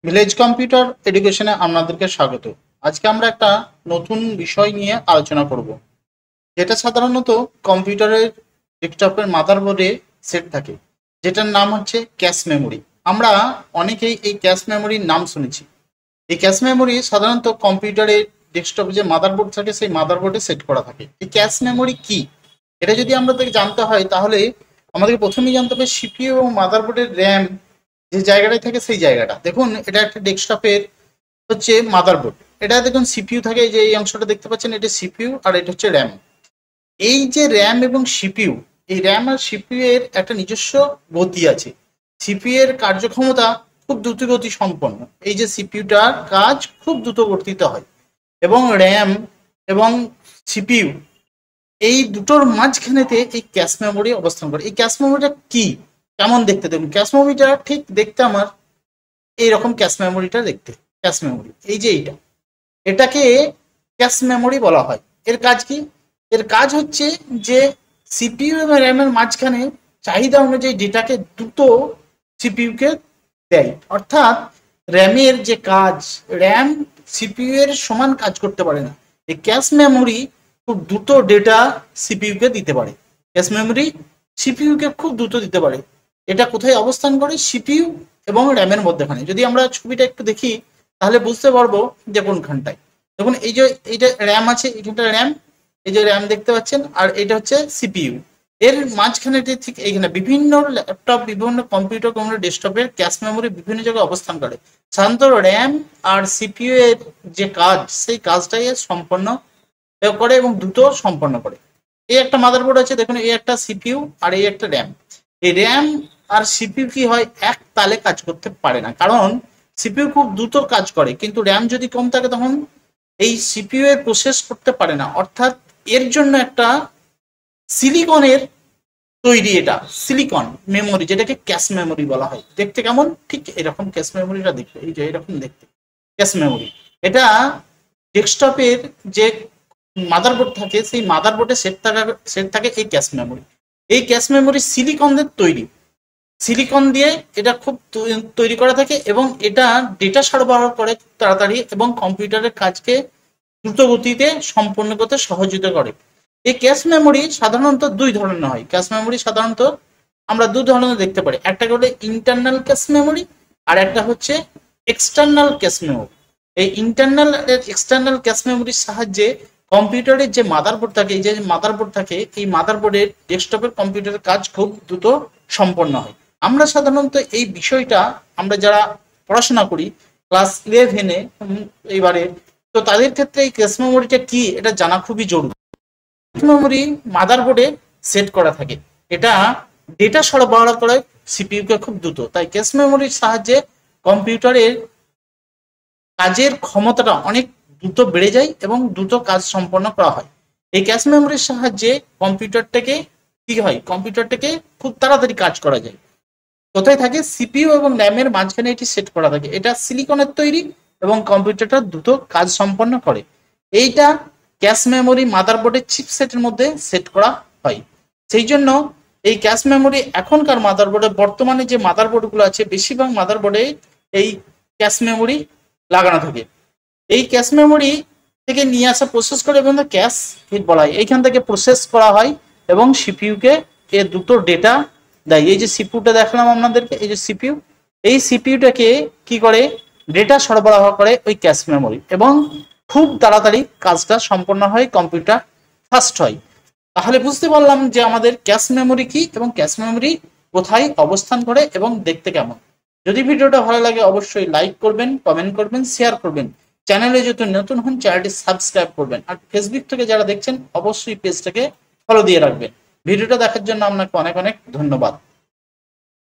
Village computer এডুকেশনে আপনাদেরকে স্বাগত। আজকে আমরা একটা নতুন বিষয় নিয়ে আলোচনা করব, যেটা সাধারণত কম্পিউটারের ডেস্কটপের মাদারবোর্ডে সেট থাকে, যেটার নাম হচ্ছে ক্যাশ মেমোরি। আমরা অনেকেই এই ক্যাশ মেমোরির নাম শুনেছি। এই ক্যাশ মেমোরি সাধারণত কম্পিউটারের ডেস্কটপে যে মাদারবোর্ড থাকে সেই মাদারবোর্ডে সেট করা থাকে। এই ক্যাশ মেমোরি কি, এটা যদি আমাদের জানতে হয় তাহলে আমাদেরকে প্রথমেই জানতে হবে সিপিইউ এবং মাদারবোর্ডের র্যাম যে জায়গাটায় থাকে সেই জায়গাটা। দেখুন, এটা একটা ডেস্কটপের হচ্ছে মাদারবোর্ড। এটা দেখুন সিপিইউ থাকে, যে এই অংশটা দেখতে পাচ্ছেন এটা সিপিইউ আর এটা হচ্ছে র্যাম। এই যে র্যাম এবং সিপিইউ, এই র্যাম আর সিপিইউ এর একটা নিজস্ব গতি আছে। সিপিইউ এর কার্যক্ষমতা খুব দ্রুতগতি সম্পন্ন। এই যে সিপিইউটার কাজ খুব দ্রুত গতিতে হয়, এবং র্যাম এবং সিপিইউ এই দুটোর মাঝখানেতে এই ক্যাশ মেমোরি অবস্থান করে। এই ক্যাশ মেমোরিটা কি, কেমন দেখতে? দেখুন, ক্যাশ মেমোরিটা ঠিক দেখতে আমার এইরকম ক্যাশ মেমোরিটা দেখতে। ক্যাশ মেমোরি এই যে এইটা, এটাকে ক্যাশ মেমোরি বলা হয়। এর কাজ কি? এর কাজ হচ্ছে যে সিপিইউ এবং র্যামের মাঝখানে চাহিদা অনুযায়ী ডেটাকে দ্রুত সিপিইউকে দেয়। অর্থাৎ র্যামের যে কাজ, র্যাম সিপিইউ এর সমান কাজ করতে পারে না। এই ক্যাশ মেমোরি খুব দ্রুত ডেটা সিপিইউকে দিতে পারে। ক্যাশ মেমোরি সিপিইউকে খুব দ্রুত দিতে পারে। এটা কোথায় অবস্থান করে? সিপিইউ এবং র্যামের মধ্যখানে। যদি আমরা ছবিটা একটু দেখি তাহলে বুঝতে পারবো যে কোনখানটায়। দেখুন, এই যে এইটা র্যাম আছে, এখানটা র্যাম, এই যে র্যাম দেখতে পাচ্ছেন, আর এটা হচ্ছে সিপিইউ। এর মাঝখানে ঠিক এইখানে বিভিন্ন ল্যাপটপ, বিভিন্ন কম্পিউটার, কোনো ডেস্কটপের ক্যাশ মেমোরি বিভিন্ন জায়গায় অবস্থান করে। সাধারণত র্যাম আর সিপিইউ এর যে কাজ, সেই কাজটাই সম্পন্ন করে এবং দ্রুত সম্পন্ন করে। এই একটা মাদারবোর্ড আছে, দেখুন এই একটা সিপিইউ আর এই একটা র্যাম। এই র্যাম আর সিপিইউ কি হয়, এক তালে কাজ করতে পারে না, কারণ সিপিইউ খুব দ্রুত কাজ করে, কিন্তু র্যাম যদি কম থাকে তখন এই সিপিইউ এর প্রসেস করতে পারে না। অর্থাৎ এর জন্য একটা সিলিকনের তৈরি, এটা সিলিকন মেমোরি, যেটাকে ক্যাশ মেমোরি বলা হয়। দেখতে কেমন? ঠিক এরকম ক্যাশ মেমোরিটা দেখতে, এই যে এরকম দেখতে ক্যাশ মেমোরি। এটা ডেস্কটপের যে মাদারবোর্ড থাকে সেই মাদারবোর্ডে সেট থাকে এই ক্যাশ মেমোরি। এই ক্যাশ মেমোরি সিলিকনের তৈরি, সিলিকন দিয়ে এটা খুব তৈরি করা থাকে, এবং এটা ডেটা সরবরাহ করে তাড়াতাড়ি এবং কম্পিউটারের কাজকে দ্রুত গতিতে সম্পন্ন করতে সহযোগিতা করে। এই ক্যাশ মেমোরি সাধারণত দুই ধরনের হয়। ক্যাশ মেমোরি সাধারণত আমরা দু ধরনের দেখতে পারি, একটা হলো ইন্টারনাল ক্যাশ মেমোরি, আর একটা হচ্ছে এক্সটার্নাল ক্যাশ মেমোরি। এই ইন্টারনাল এক্সটার্নাল ক্যাশ মেমোরির সাহায্যে কম্পিউটারের যে মাদারবোর্ড থাকে, এই যে মাদারবোর্ড থাকে, এই মাদারবোর্ডের ডেস্কটপের কম্পিউটারের কাজ খুব দ্রুত সম্পন্ন হয়। আমরা সাধারণত এই বিষয়টা, আমরা যারা পড়াশোনা করি ক্লাস 11-এ এইবারে, তো তাদের ক্ষেত্রে এই ক্যাশ মেমোরিটা কি এটা জানা খুবই জরুরি। মেমোরি মাদারবোর্ডে সেট করা থাকে, এটা ডেটা সরবরাহ করে সিপিইউ কে খুব দ্রুত। তাই ক্যাশ মেমোরির সাহায্যে কম্পিউটারের কাজের ক্ষমতাটা অনেক দ্রুত বেড়ে যায় এবং দ্রুত কাজ সম্পন্ন করা হয়। এই ক্যাশ মেমোরির সাহায্যে কম্পিউটারটাকে কি হয়, কম্পিউটারটাকে খুব তাড়াতাড়ি কাজ করা যায়। কোথায় থাকে? সিপিইউ এবং র্যামের মাঝখানে এটি সেট করা থাকে। এটা সিলিকনের তৈরি এবং কম্পিউটারটা দ্রুত কাজ সম্পন্ন করে। এইটা ক্যাশ মেমোরি মাদারবোর্ডের চিপসেটের মধ্যে সেট করা হয়। সেই জন্য এই ক্যাশ মেমোরি এখনকার মাদারবোর্ডে, বর্তমানে যে মাদারবোর্ডগুলো আছে বেশিরভাগ মাদারবোর্ডে এই ক্যাশ মেমোরি লাগানো থাকে। এই ক্যাশ মেমোরি থেকে নিয়ে আসা প্রসেস করে এবং ক্যাশ হিট বলা হয়। এইখান থেকে প্রসেস করা হয় এবং সিপিইউকে এর দুটো ডেটা দেয়। এই যে সিপিইউটা দেখালাম আপনাদেরকে, এই যে সিপিইউ, এই সিপিইউটাকে কি করে, ডেটা সরবরাহ করে ওই ক্যাশ মেমোরি, এবং খুব তাড়াতাড়ি কাজটা সম্পন্ন হয়, কম্পিউটার ফাস্ট হয়। তাহলে বুঝতে পারলাম যে আমাদের ক্যাশ মেমোরি কি এবং ক্যাশ মেমোরি কোথায় অবস্থান করে এবং দেখতে কেমন। যদি ভিডিওটা ভালো লাগে অবশ্যই লাইক করবেন, কমেন্ট করবেন, শেয়ার করবেন। চ্যানেলে যদি নতুন হন চ্যানেলটি সাবস্ক্রাইব করবেন, আর ফেসবুক থেকে যারা দেখছেন অবশ্যই পেজটাকে ফলো দিয়ে রাখবেন। ভিডিওটা দেখার জন্য আপনাকে অনেক অনেক ধন্যবাদ।